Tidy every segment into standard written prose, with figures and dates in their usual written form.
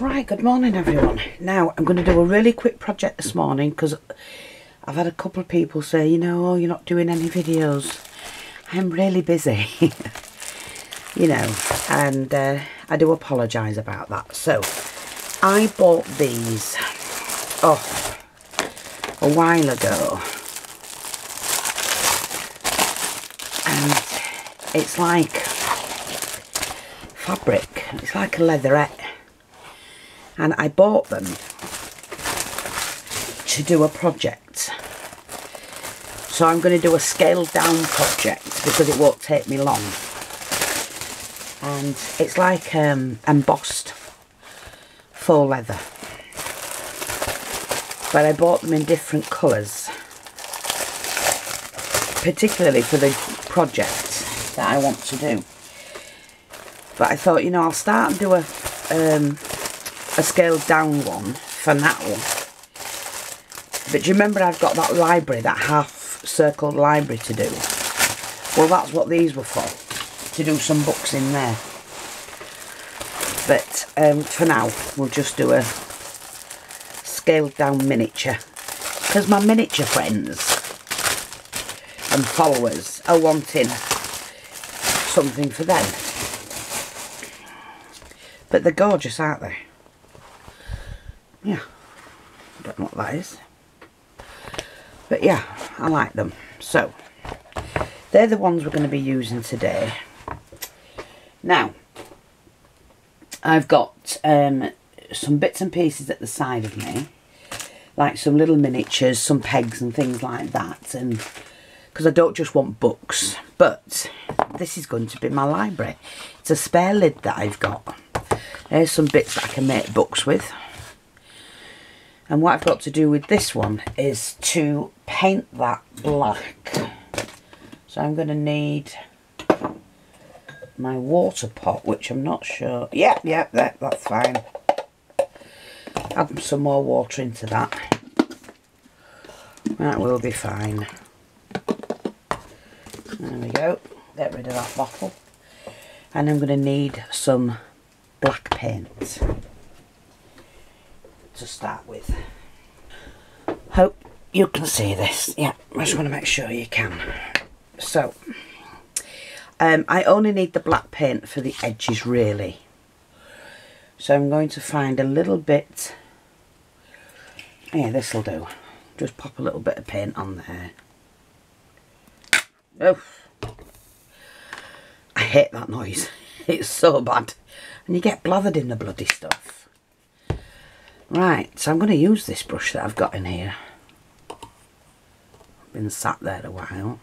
Right, good morning everyone. Now I'm going to do a really quick project this morning because I've had a couple of people say, you know, oh, you're not doing any videos. I'm really busy, you know, and I do apologise about that. So I bought these off a while ago, and it's like fabric, it's like a leatherette. And I bought them to do a project. So I'm going to do a scaled down project because it won't take me long. And it's like embossed faux leather. But I bought them in different colours. Particularly for the project that I want to do. But I thought, you know, I'll start and do a scaled down one for now. But do you remember I've got that library, that half circled library to do? Well, that's what these were for, to do some books in there. But for now we'll just do a scaled down miniature, because my miniature friends and followers are wanting something for them. But they're gorgeous, aren't they? Yeah, I don't know what that is, but yeah, I like them. So they're the ones we're going to be using today. Now I've got some bits and pieces at the side of me, like some little miniatures, some pegs and things like that, and because I don't just want books, but this is going to be my library. It's a spare lid that I've got. There's some bits that I can make books with. And what I've got to do with this one is to paint that black. So I'm going to need my water pot, which I'm not sure. Yeah, that's fine. Add some more water into that. That will be fine. There we go. Get rid of that bottle. And I'm going to need some black paint to start with. Hope you can see this. Yeah, I just want to make sure you can. So I only need the black paint for the edges, really. So I'm going to find a little bit. Yeah, this will do. Just pop a little bit of paint on there. Oh, I hate that noise. It's so bad, and you get blathered in the bloody stuff. Right, so I'm going to use this brush that I've got in here. I've been sat there a while.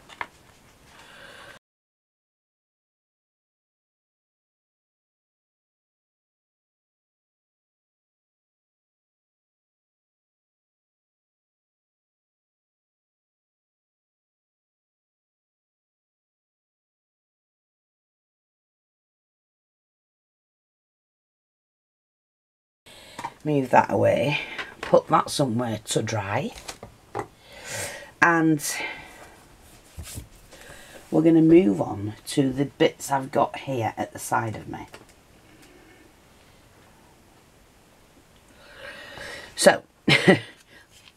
Move that away, put that somewhere to dry, and we're going to move on to the bits I've got here at the side of me. So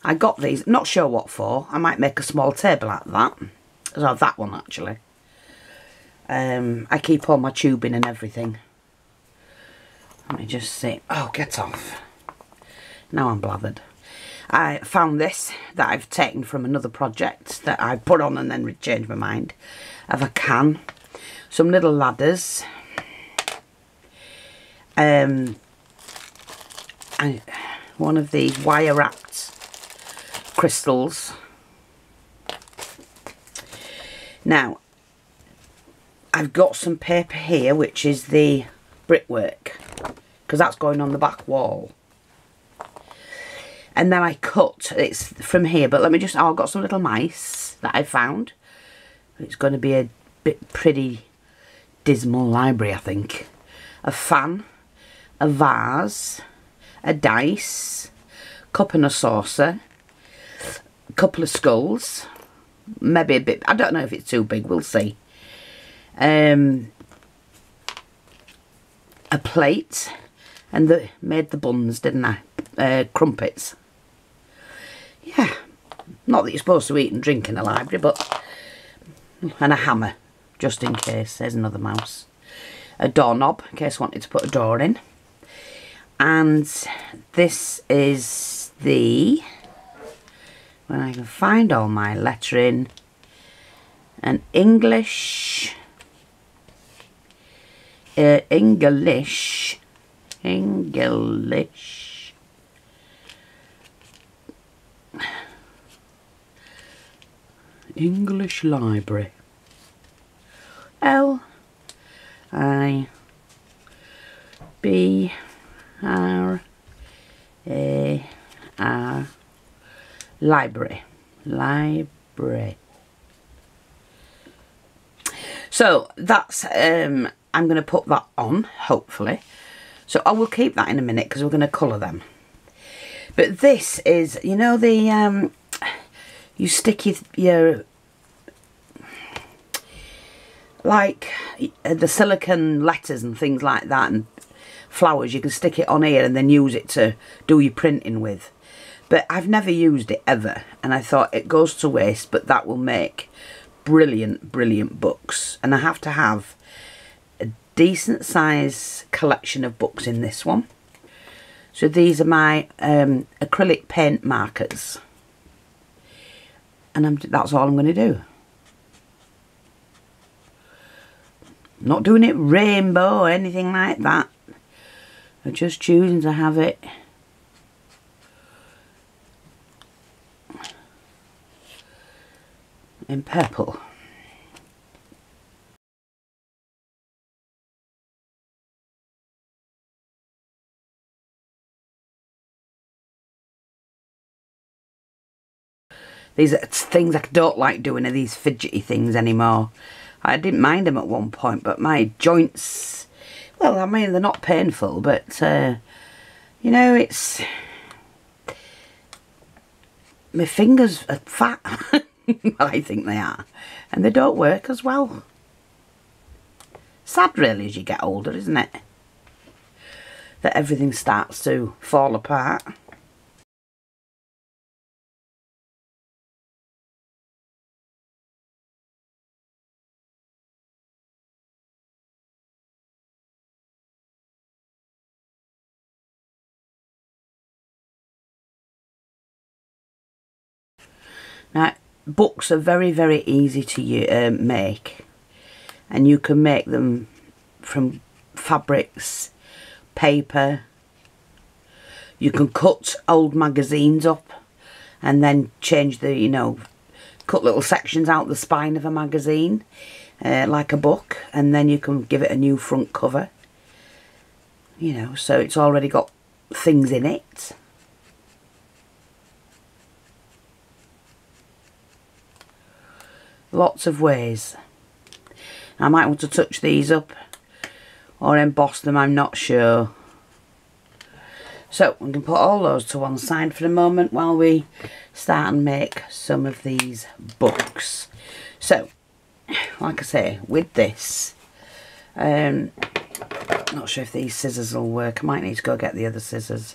I got these, not sure what for. I might make a small table out of that. So that one actually. I keep all my tubing and everything. Let me just see. Oh, get off. Now I'm blathered. I found this that I've taken from another project that I put on and then changed my mind. Of a can. Some little ladders. And one of the wire wrapped crystals. Now I've got some paper here, which is the brickwork, because that's going on the back wall. And then I cut, it's from here, but let me just, oh, I've got some little mice that I found. It's going to be a bit pretty dismal library, I think. A fan, a vase, a dice, cup and a saucer, a couple of skulls, maybe a bit, I don't know if it's too big, we'll see. A plate, And made the buns, didn't I? Crumpets. Yeah. Not that you're supposed to eat and drink in a library, but... And a hammer, just in case. There's another mouse. A doorknob, in case I wanted to put a door in. And this is the... When I can find all my lettering. An English... English library. L-I-B-R-A-R library. So that's I'm going to put that on, hopefully. So I will keep that in a minute because we're going to colour them. But this is, you know, the you stick your like the silicone letters and things like that, and flowers. You can stick it on here and then use it to do your printing with. But I've never used it ever, and I thought it goes to waste, but that will make brilliant, brilliant books. And I have to have a decent size collection of books in this one. So these are my acrylic paint markers, and that's all I'm going to do. Not doing it rainbow or anything like that. I'm just choosing to have it in purple. These are things I don't like doing, are these fidgety things anymore. I didn't mind them at one point, but my joints, well, I mean, they're not painful, but, you know, it's... My fingers are fat. I think they are. And they don't work as well. Sad, really, as you get older, isn't it? That everything starts to fall apart. Now, books are very, very easy to make, and you can make them from fabrics, paper. You can cut old magazines up and then change the, you know, cut little sections out the spine of a magazine, like a book, and then you can give it a new front cover. You know, so it's already got things in it. Lots of ways. I might want to touch these up or emboss them, I'm not sure. So we can put all those to one side for the moment while we start and make some of these books. So, like I say, with this, not sure if these scissors will work. I might need to go get the other scissors.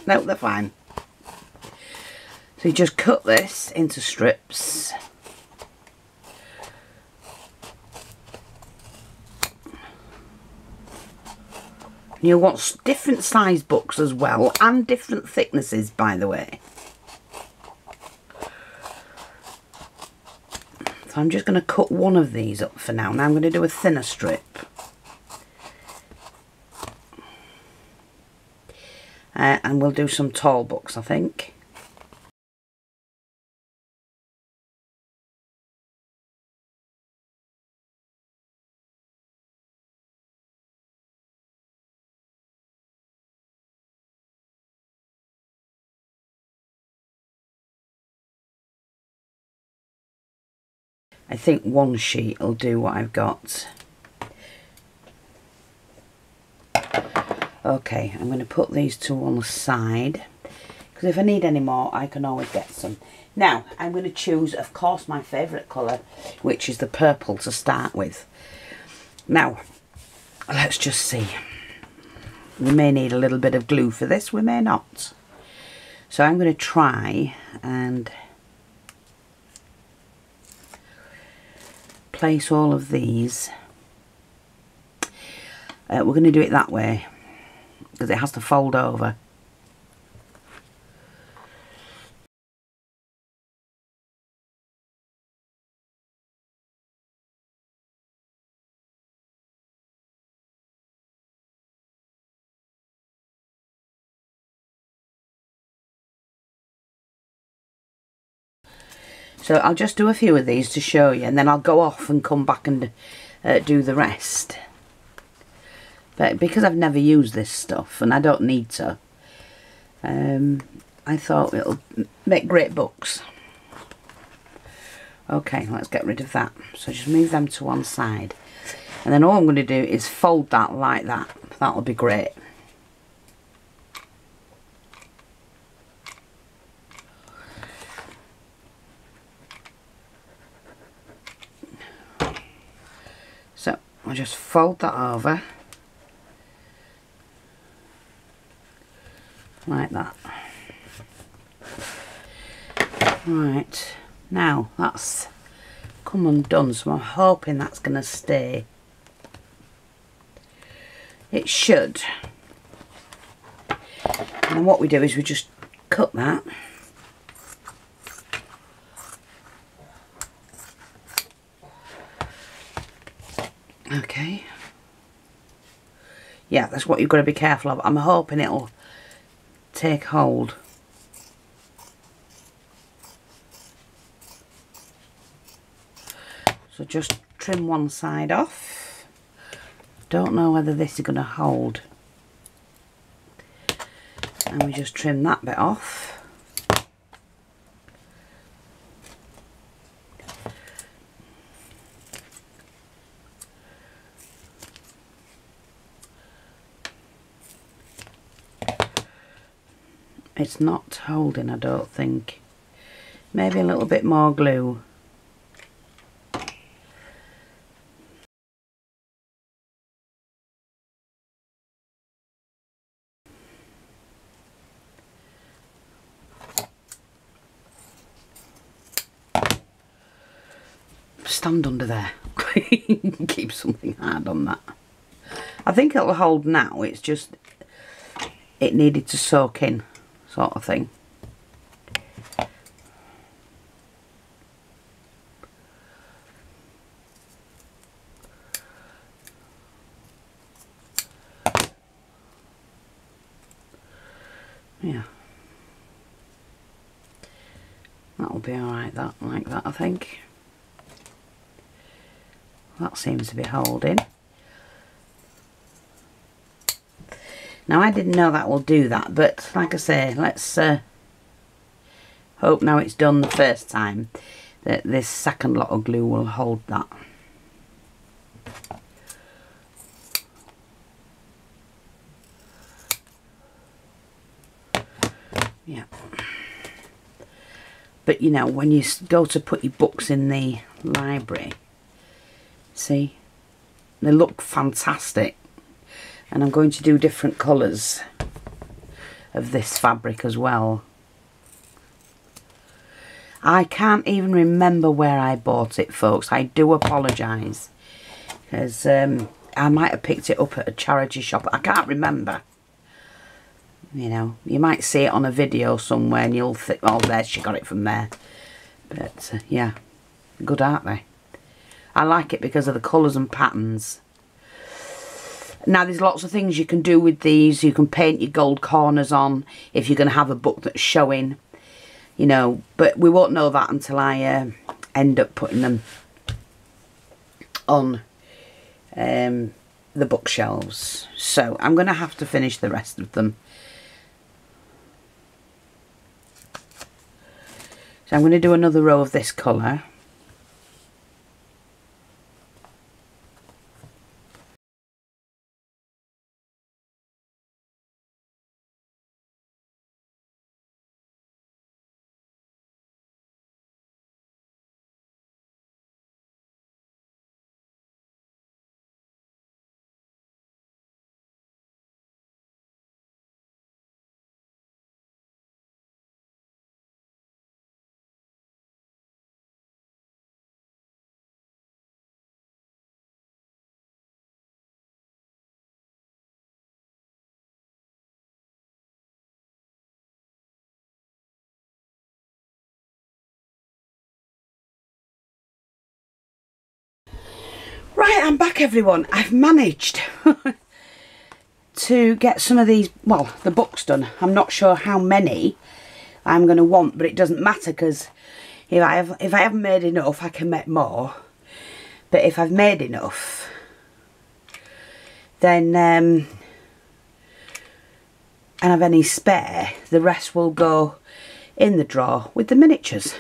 No, they're fine. So you just cut this into strips. You want different size books as well, and different thicknesses, by the way. So I'm just going to cut one of these up for now. Now I'm going to do a thinner strip. And we'll do some tall books, I think. I think one sheet will do what I've got. Okay, I'm going to put these two on the side, because if I need any more, I can always get some. Now, I'm going to choose, of course, my favourite colour, which is the purple to start with. Now, let's just see. we may need a little bit of glue for this, we may not. So I'm going to try and place all of these. We're going to do it that way because it has to fold over. So I'll just do a few of these to show you, and then I'll go off and come back and do the rest. But because I've never used this stuff and I don't need to, I thought it'll make great books. Okay, let's get rid of that. So just move them to one side. And then all I'm going to do is fold that like that. That'll be great. So I'll just fold that over like that. Right, now that's come undone, so I'm hoping that's going to stay. It should. And then what we do is we just cut that. Okay. Yeah, that's what you've got to be careful of. I'm hoping it'll take hold. So just trim one side off. Don't know whether this is going to hold. And we just trim that bit off. It's not holding, I don't think. Maybe a little bit more glue. Stand under there. Keep something hard on that. I think it'll hold now, it's just it needed to soak in, sort of thing. Yeah. That'll be alright, that, like that, I think. That seems to be holding. Now I didn't know that will do that, but like I say, let's hope now it's done the first time that this second lot of glue will hold that. Yeah. But you know, when you go to put your books in the library, see, they look fantastic. And I'm going to do different colours of this fabric as well. I can't even remember where I bought it, folks. I do apologise. Because I might have picked it up at a charity shop. I can't remember. You know, you might see it on a video somewhere and you'll think, oh, there, she got it from there. But, yeah, good, aren't they? I like it because of the colours and patterns. Now, there's lots of things you can do with these. You can paint your gold corners on if you're going to have a book that's showing, you know. But we won't know that until I end up putting them on the bookshelves. So I'm going to have to finish the rest of them. So I'm going to do another row of this colour. I'm back, everyone. I've managed to get some of these, well, the books done. I'm not sure how many I'm going to want, but it doesn't matter, because if I haven't made enough, I can make more. But if I've made enough, then and I've any spare, the rest will go in the drawer with the miniatures.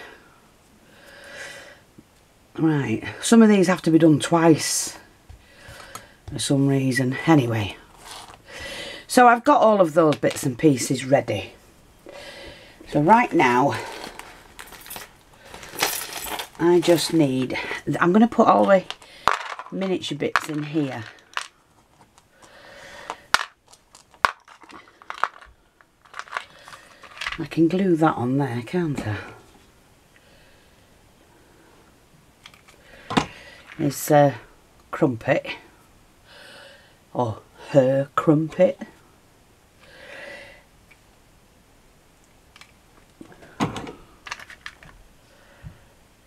Right, some of these have to be done twice for some reason. Anyway, so I've got all of those bits and pieces ready. So right now, I just need, I'm going to put all the miniature bits in here. I can glue that on there, can't I? It's a crumpet, or her crumpet.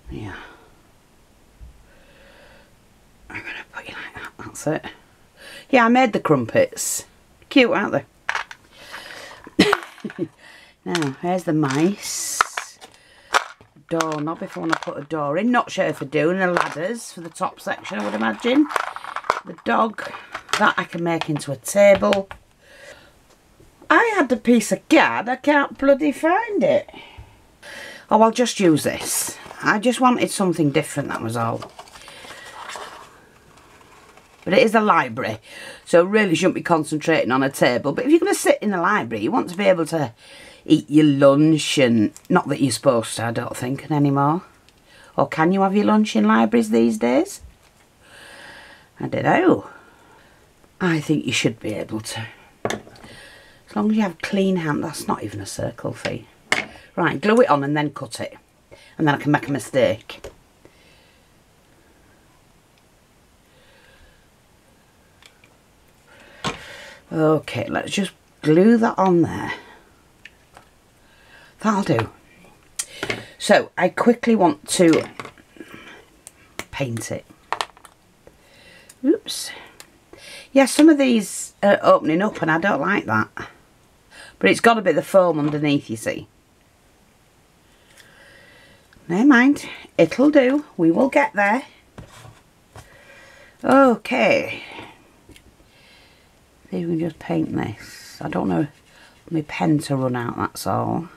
Yeah. I'm going to put you like that, that's it. Yeah, I made the crumpets. Cute, aren't they? Now, here's the mice. Door knob if I want to put a door in. Not sure if I do. And the ladders for the top section, I would imagine. The dog, that I can make into a table. I had a piece of card, I can't bloody find it. Oh, I'll just use this. I just wanted something different, that was all. But it is a library, so really shouldn't be concentrating on a table. But if you're going to sit in the library, you want to be able to eat your lunch, and not that you're supposed to, I don't think, anymore. Or can you have your lunch in libraries these days? I don't know. I think you should be able to. As long as you have clean hand. That's not even a circle fee. Right, glue it on and then cut it. And then I can make a mistake. Okay, let's just glue that on there. That'll do. So, I quickly want to paint it. Oops. Yeah, some of these are opening up and I don't like that. But it's got to be the foam underneath, you see. Never mind. It'll do. We will get there. Okay. See if we can just paint this. I don't know my pen to run out, that's all.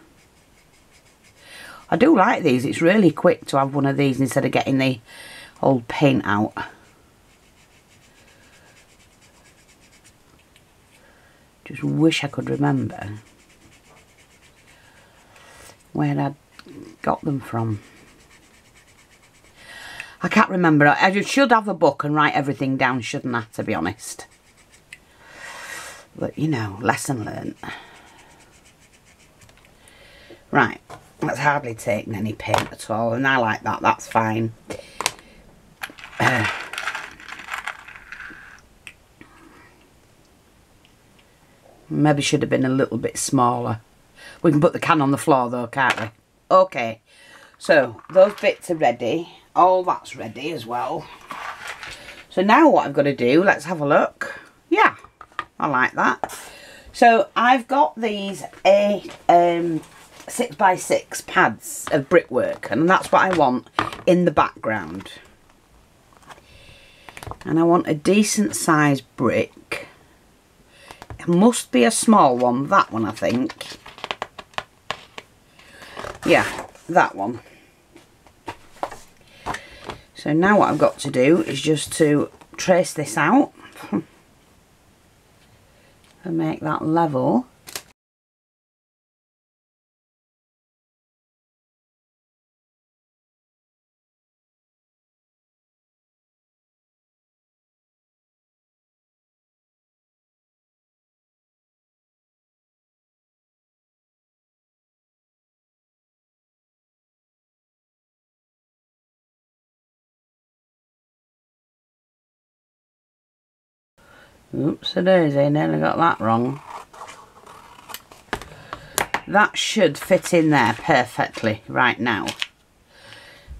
I do like these. It's really quick to have one of these instead of getting the old paint out. Just wish I could remember where I'd got them from. I can't remember. I should have a book and write everything down, shouldn't I, to be honest? But, you know, lesson learned. Right. That's hardly taking any paint at all, and I like that, that's fine. Maybe should have been a little bit smaller. We can put the can on the floor though, can't we? Okay, so those bits are ready. All that's ready as well. So now what I've got to do, let's have a look. Yeah, I like that. So I've got these 6x6 pads of brickwork, and that's what I want in the background. And I want a decent sized brick. It must be a small one, that one I think. Yeah, that one. So now what I've got to do is just to trace this out and make that level. Oops, a daisy, nearly got that wrong. That should fit in there perfectly right now.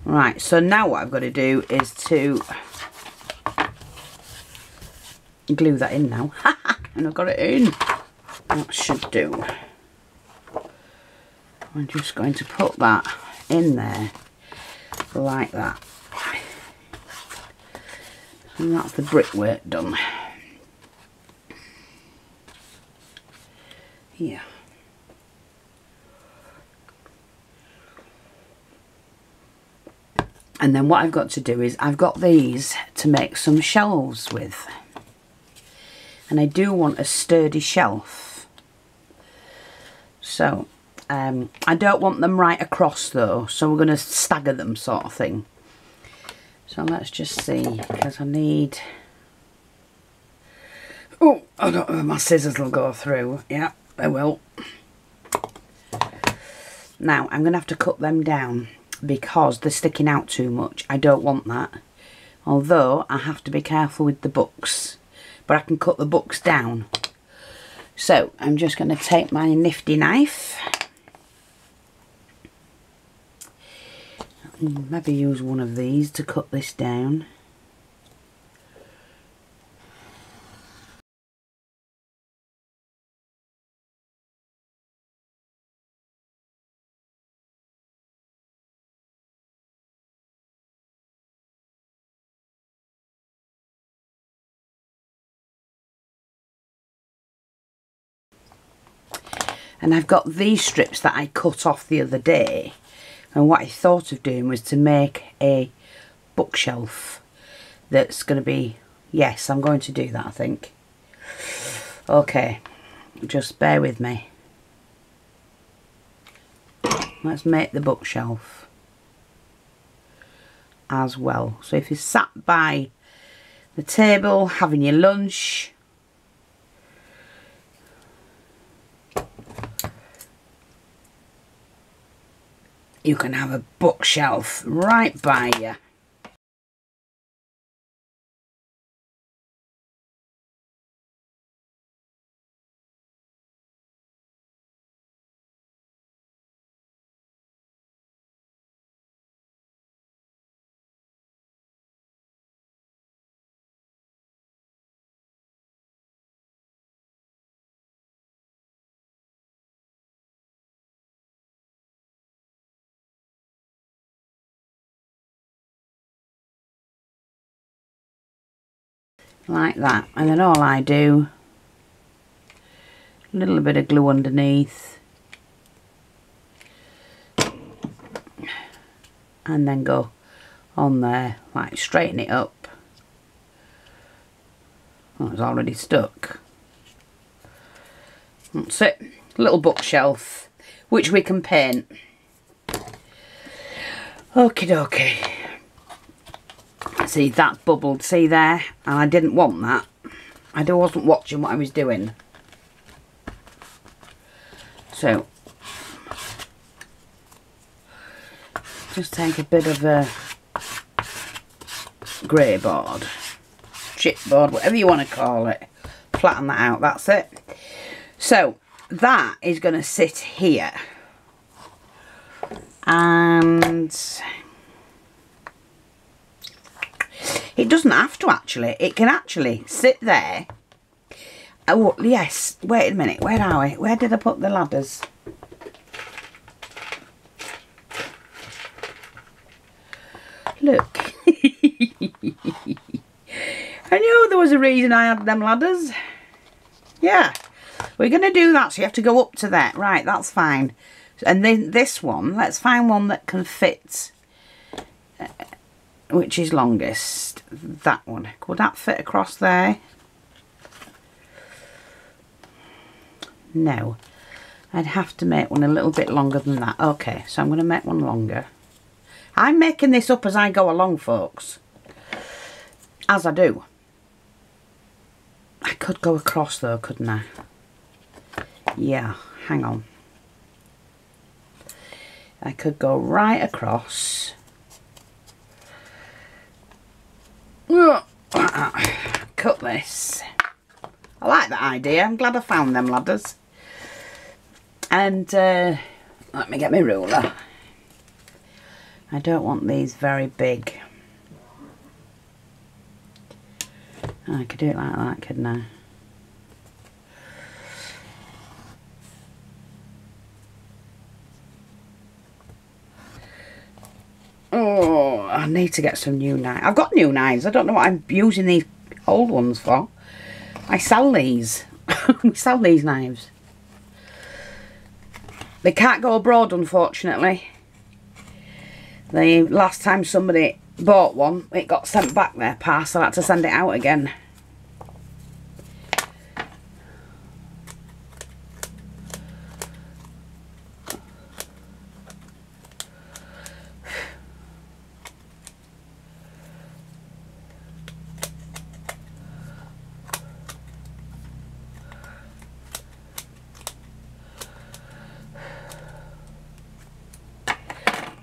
Right, so now what I've got to do is to glue that in now. And I've got it in. That should do. I'm just going to put that in there like that. And that's the brickwork done. Here. And then what I've got to do is I've got these to make some shelves with. And I do want a sturdy shelf. So, I don't want them right across though. So we're going to stagger them sort of thing. So let's just see, because I need... Oh, I don't know if my scissors will go through. Yeah, they will. Now, I'm going to have to cut them down because they're sticking out too much. I don't want that. Although, I have to be careful with the books. But I can cut the books down. So, I'm just going to take my nifty knife. Maybe use one of these to cut this down. And I've got these strips that I cut off the other day. And what I thought of doing was to make a bookshelf that's going to be... Yes, I'm going to do that, I think. Okay, just bear with me. Let's make the bookshelf as well. So if you sat by the table having your lunch... you can have a bookshelf right by you. Like that. And then all I do, a little bit of glue underneath. And then go on there, like straighten it up. Oh, it's already stuck. That's it. Little bookshelf, which we can paint. Okie dokie. See, that bubbled, see there? And I didn't want that. I wasn't watching what I was doing. So, just take a bit of a grey board, chipboard, whatever you want to call it. Flatten that out, that's it. So, that is going to sit here. And... it doesn't have to actually. It can actually sit there. Oh, yes. Wait a minute. Where are we? Where did I put the ladders? Look. I knew there was a reason I had them ladders. Yeah. We're going to do that. So you have to go up to there. Right, that's fine. And then this one, let's find one that can fit... which is longest? That one. Could that fit across there? No. I'd have to make one a little bit longer than that. Okay, so I'm going to make one longer. I'm making this up as I go along, folks. As I do. I could go across though, couldn't I? Yeah, hang on. I could go right across. Cut this. I like that idea. I'm glad I found them ladders. And let me get my ruler. I don't want these very big. I could do it like that, couldn't I? Oh, I need to get some new knives. I've got new knives. I don't know what I'm using these old ones for. I sell these. We sell these knives. They can't go abroad, unfortunately. The last time somebody bought one, it got sent back their parcel. I had to send it out again.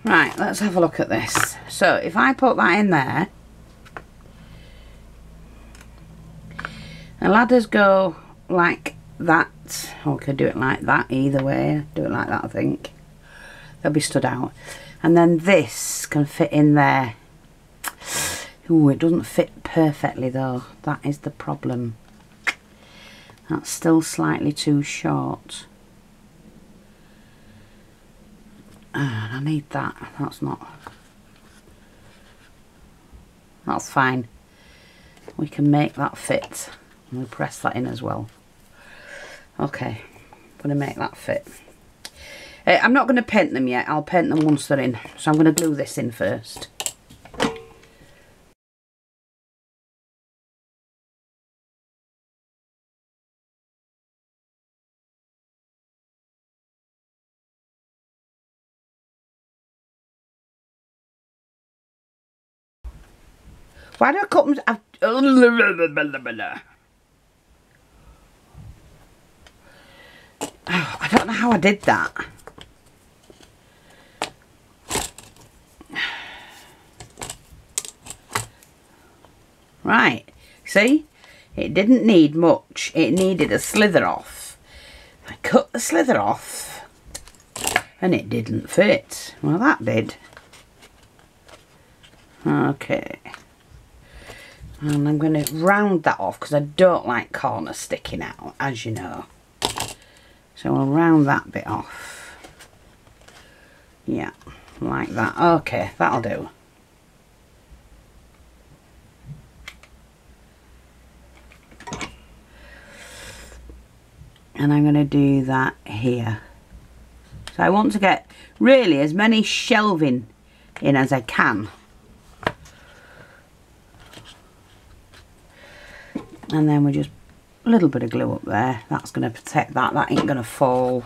Right, let's have a look at this. So if I put that in there, the ladders go like that. Or I could do it like that, either way. Do it like that, I think. They'll be stood out. And then this can fit in there. Ooh, it doesn't fit perfectly though. That is the problem. That's still slightly too short. I need that. That's fine. We can make that fit. And we'll press that in as well. Okay, I'm going to make that fit. I'm not going to paint them yet. I'll paint them once they're in. So I'm going to glue this in first. Why do I cut them? Oh, I don't know how I did that. Right, see? It didn't need much. It needed a slither off. I cut the slither off and it didn't fit. Well, that did. Okay. And I'm going to round that off because I don't like corners sticking out, as you know. So I'll round that bit off. Yeah, like that. Okay, that'll do. And I'm going to do that here. So I want to get really as many shelving in as I can. And then we just a little bit of glue up there. That's going to protect that. That ain't going to fall.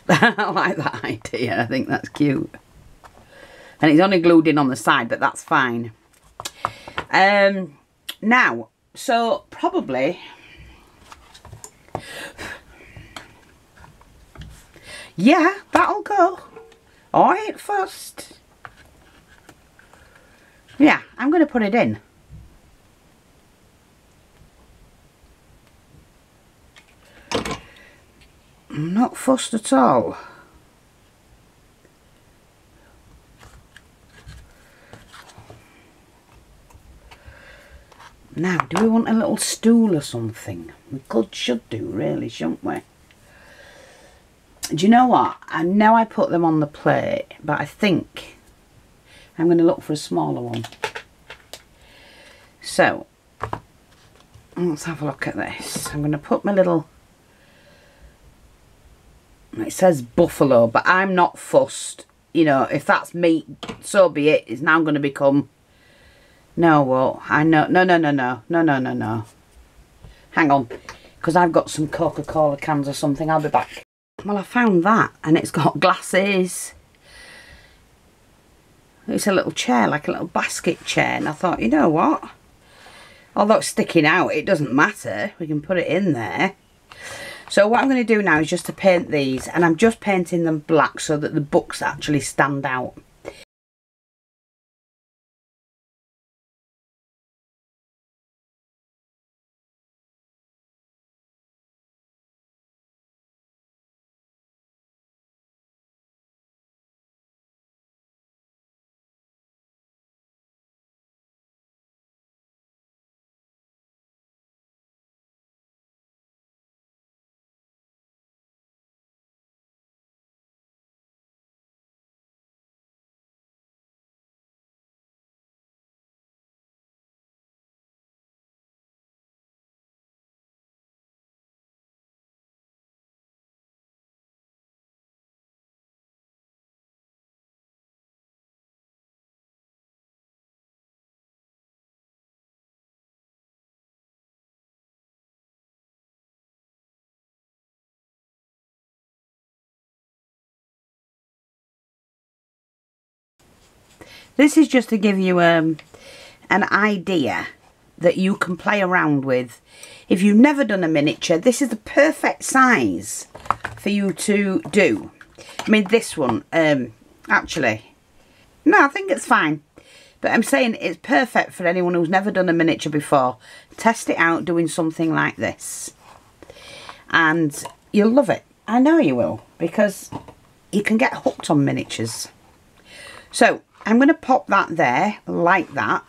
I like that idea. I think that's cute. And it's only glued in on the side, but that's fine. Now, so probably... Yeah, that'll go. Alright, first. Yeah, I'm going to put it in. I'm not fussed at all. Now, do we want a little stool or something? We should do really, shouldn't we? Do you know what? I know I put them on the plate, but I think I'm going to look for a smaller one. So, let's have a look at this. I'm going to put my little... It says buffalo, but I'm not fussed. You know, if that's meat, so be it. It's now going to become... No, well, I know... No. Hang on, because I've got some Coca-Cola cans or something. I'll be back. Well, I found that, and it's got glasses. It's a little chair, like a little basket chair, and I thought, you know what? Although it's sticking out, it doesn't matter. We can put it in there. So what I'm going to do now is just to paint these, and I'm just painting them black so that the books actually stand out. This is just to give you an idea that you can play around with. If you've never done a miniature, this is the perfect size for you to do. I mean, this one, actually, no, I think it's fine. But I'm saying it's perfect for anyone who's never done a miniature before. Test it out doing something like this. And you'll love it. I know you will, because you can get hooked on miniatures. So, I'm going to pop that there, like that.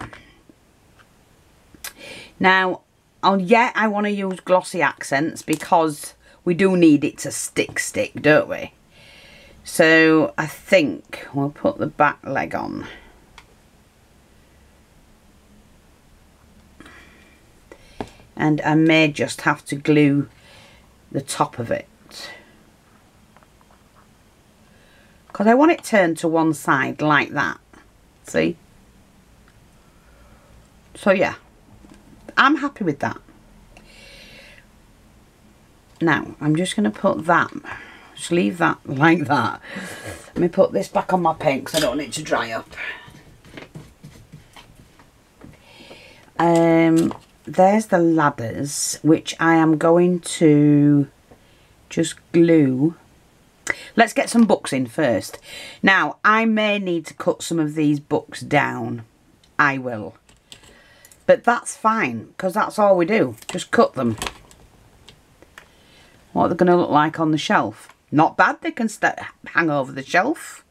Now, I want to use glossy accents because we do need it to stick, don't we? So, I think we'll put the back leg on. And I may just have to glue the top of it. Because I want it turned to one side like that. See? So yeah, I'm happy with that. Now, I'm just going to put that, just leave that like that. Let me put this back on my paint because I don't want it to dry up. There's the ladders, which I am going to just glue. Let's get some books in first. Now, I may need to cut some of these books down. I will. But that's fine, because that's all we do. Just cut them. What are they going to look like on the shelf? Not bad, they can hang over the shelf.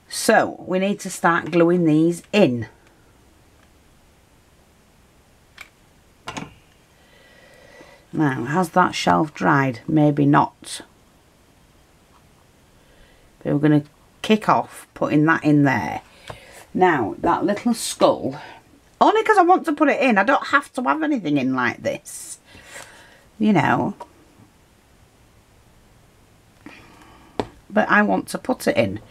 So, we need to start gluing these in. Now, has that shelf dried? Maybe not. But we're going to kick off putting that in there. Now, that little skull, only because I want to put it in. I don't have to have anything in like this. You know. But I want to put it in.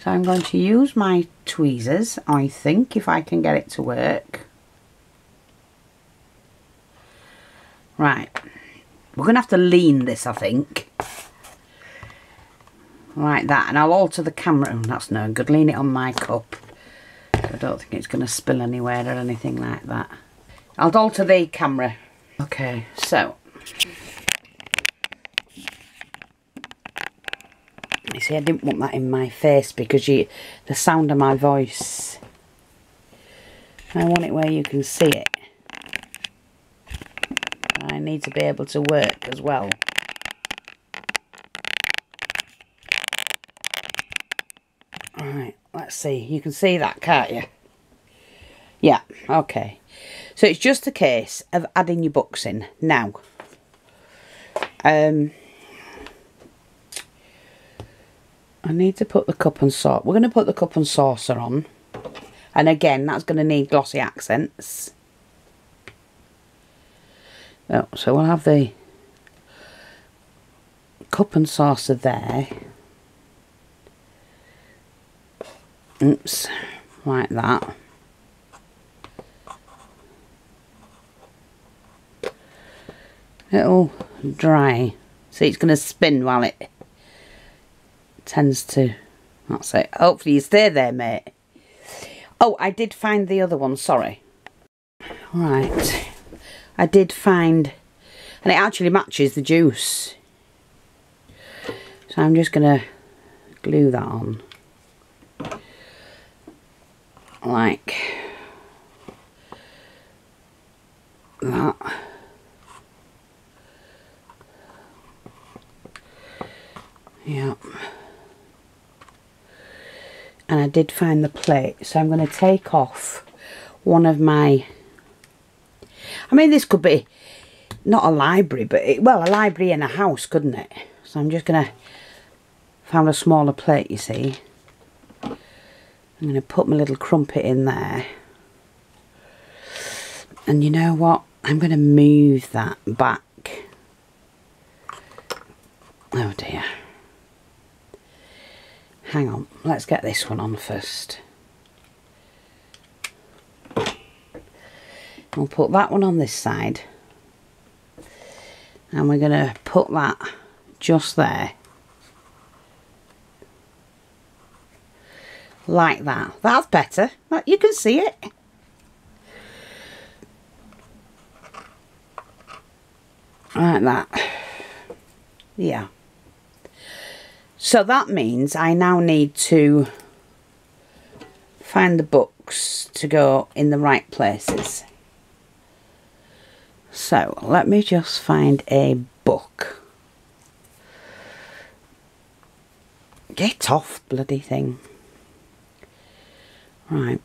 So I'm going to use my tweezers, I think, if I can get it to work. Right, we're going to have to lean this, I think. Like that, and I'll alter the camera. Oh, that's no good. Lean it on my cup. I don't think it's going to spill anywhere or anything like that. I'll alter the camera. Okay, so. You see, I didn't want that in my face because the sound of my voice. I want it where you can see it. I need to be able to work as well. Alright, let's see. You can see that, can't you? Yeah, okay. So it's just a case of adding your books in. Now, I need to put the cup and saucer. We're going to put the cup and saucer on. And again, that's going to need glossy accents. Oh, so we'll have the cup and saucer there. Oops, like that. It'll dry. See, it's going to spin while it tends to. That's it. Hopefully you stay there, mate. Oh, I did find the other one, sorry. Right. I did find, and it actually matches the juice. So I'm just going to glue that on. Like that. Yep. And I did find the plate, so I'm going to take off one of my, I mean, this could be not a library, but well, a library in a house, couldn't it? So I'm just going to found a smaller plate, you see. I'm going to put my little crumpet in there. And you know what? I'm going to move that back. Oh dear. Hang on, let's get this one on first. We'll put that one on this side. And we're going to put that just there. like that. That's better. You can see it. Like that. Yeah. So that means I now need to find the books to go in the right places. So let me just find a book. Get off, bloody thing. Right,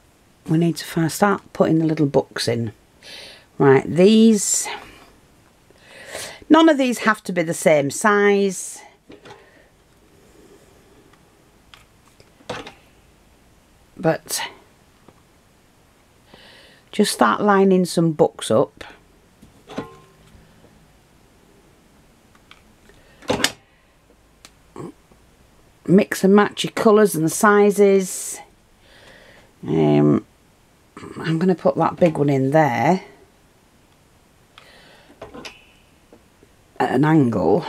we need to start putting the little books in. Right, these, none of these have to be the same size. But just start lining some books up. Mix and match your colours and sizes. I'm going to put that big one in there at an angle.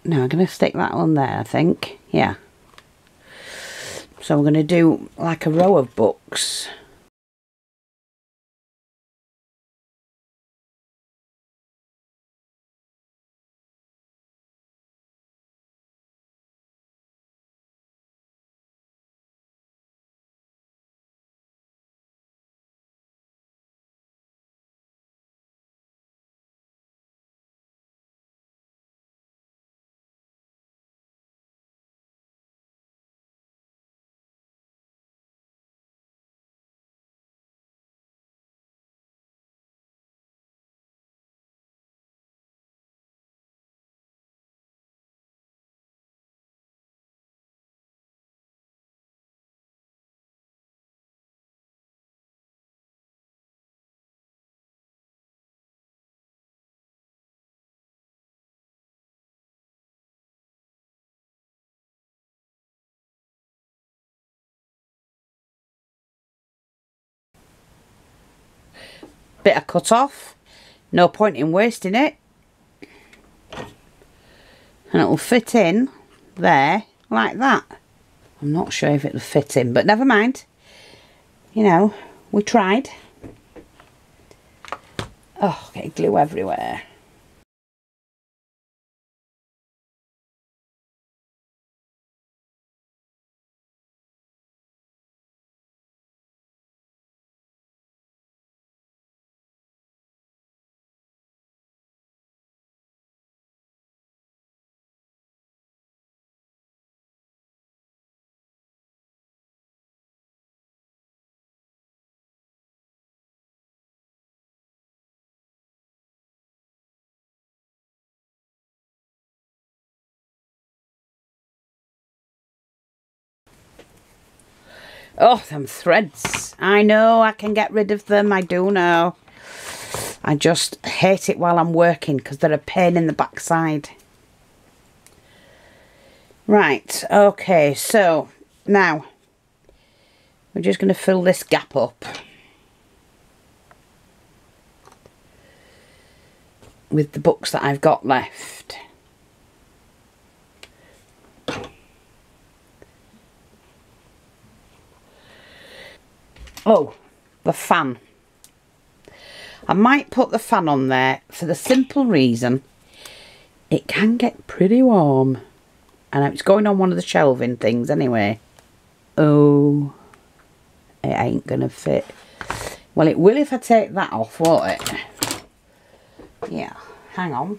No, I'm going to stick that one there, I think. Yeah. So we're going to do like a row of books. Bit of cut off. No point in wasting it. And it'll fit in there like that. I'm not sure if it'll fit in, but never mind. You know, we tried. Oh, get glue everywhere. Oh, them threads. I know I can get rid of them. I do know. I just hate it while I'm working because they're a pain in the backside. Right, okay, so now we're just going to fill this gap up with the books that I've got left. Oh, the fan. I might put the fan on there for the simple reason it can get pretty warm. And it's going on one of the shelving things anyway. Oh, it ain't going to fit. Well, it will if I take that off, won't it? Yeah, hang on.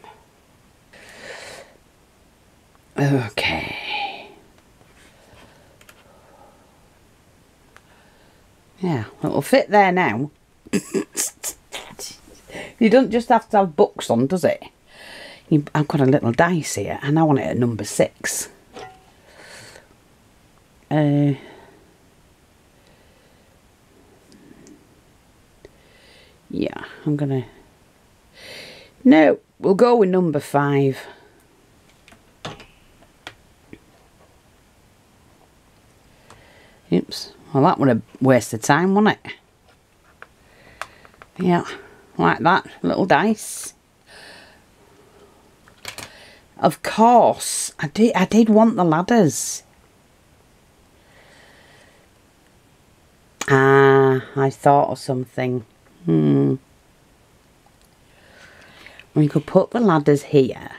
Okay. Yeah, it'll fit there now. You don't just have to have books on, does it? I've got a little dice here and I want it at number 6. Yeah, I'm gonna... No, we'll go with number 5. Oops. Well, that would have wasted time, wouldn't it? Yeah, like that. Little dice. Of course, I did want the ladders. I thought of something. We could put the ladders here.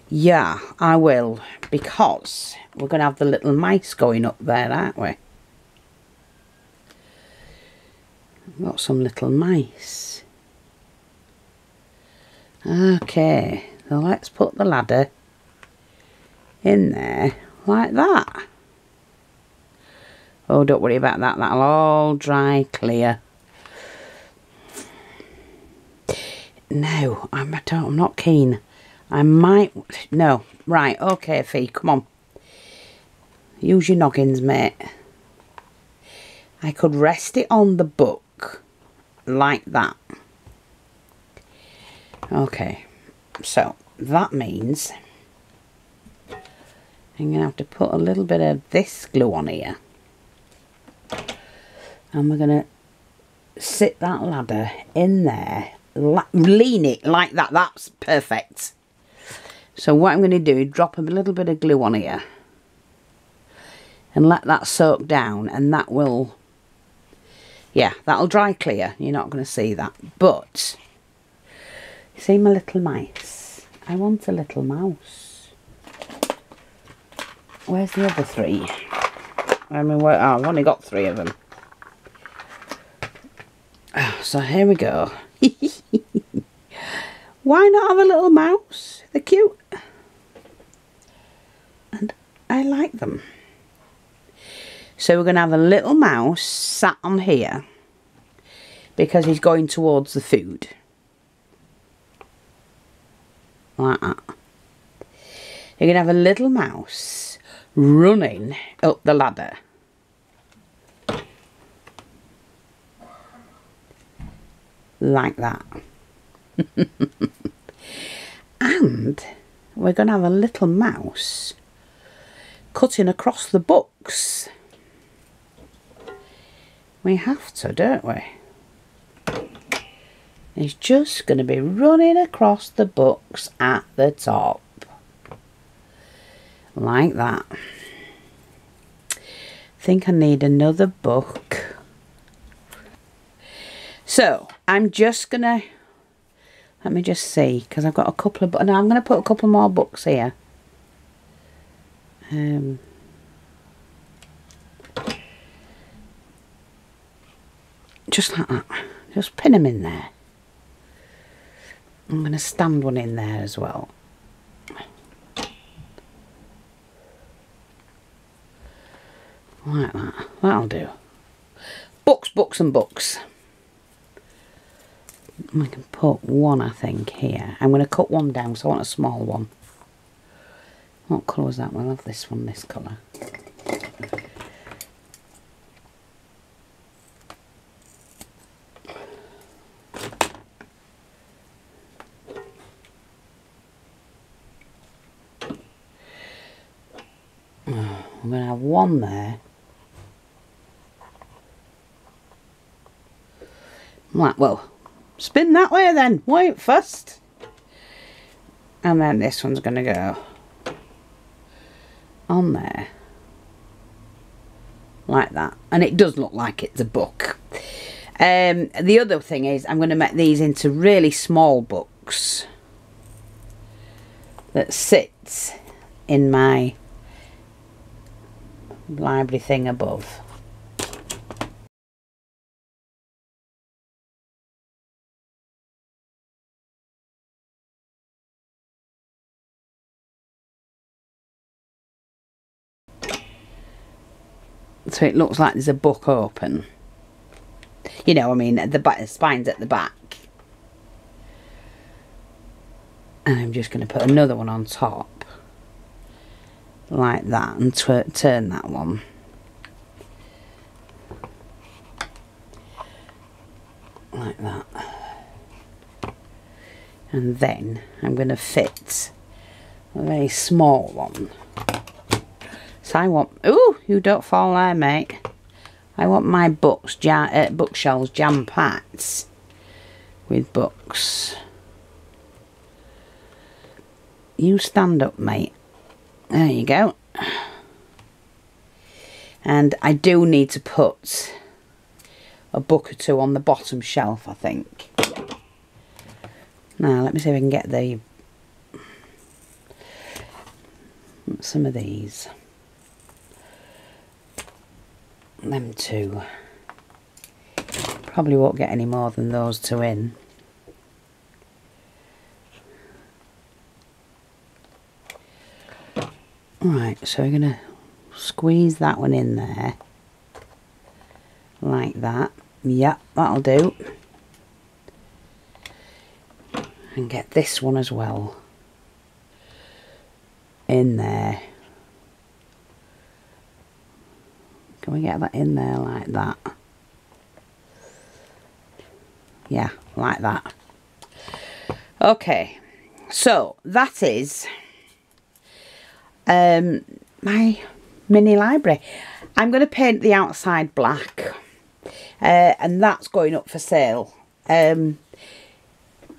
Yeah, I will, because we're going to have the little mice going up there, aren't we? Got some little mice. Okay, so let's put the ladder in there like that. Oh, don't worry about that, that'll all dry clear. No, I'm not keen. I might... No. Right, okay, Fee, come on. Use your noggins, mate. I could rest it on the book like that. Okay, so that means I'm going to have to put a little bit of this glue on here. And we're going to sit that ladder in there. Lean it like that. That's perfect. So what I'm going to do is drop a little bit of glue on here. And let that soak down. And that will... Yeah, that'll dry clear. You're not going to see that. But... You see my little mice? I want a little mouse. Where's the other 3? I mean, I've only got 3 of them. So here we go. Why not have a little mouse? They're cute. And I like them. So we're going to have a little mouse sat on here. Because he's going towards the food. Like that. You're going to have a little mouse running up the ladder. Like that. And we're going to have a little mouse cutting across the books. We have to, don't we? He's just going to be running across the books at the top. Like that. I think I need another book. So, I'm just going to... Let me just see, because I've got a couple of... No, I'm going to put a couple more books here. Just like that. Just pin them in there. I'm going to stand one in there as well. Like that. That'll do. Books, books and books. I can put one, I think, here. I'm going to cut one down, so I want a small one. What colour is that? We'll have this one, this colour. I'm going to have one there. Right, well, spin that way then. Wait first. And then this one's going to go on there. Like that. And it does look like it's a book. The other thing is I'm going to make these into really small books that sits in my library thing above. So it looks like there's a book open. You know, I mean, the spine's at the back. And I'm just going to put another one on top. Like that. And turn that one. Like that. And then I'm going to fit a very small one. So I want... Ooh, you don't fall there, mate. I want my bookshelves jam-packed with books. You stand up, mate. There you go. And I do need to put a book or two on the bottom shelf, I think. Now, let me see if I can get some of these. Them two. Probably won't get any more than those two in. Right, so we're going to squeeze that one in there. Like that. Yep, that'll do. And get this one as well. In there. Can we get that in there like that? Yeah, like that. Okay, so that is my mini library. I'm going to paint the outside black, and that's going up for sale. I'm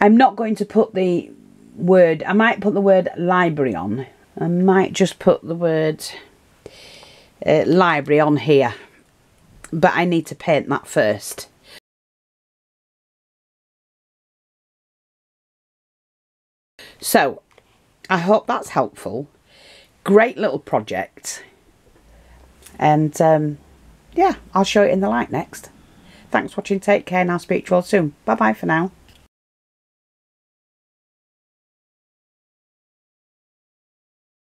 not going to put the word, I might put the word library on. I might just put the word library on here, but I need to paint that first. So I hope that's helpful. Great little project, and yeah, I'll show it in the light next. Thanks for watching, take care, and I'll speak to you all soon. Bye bye for now.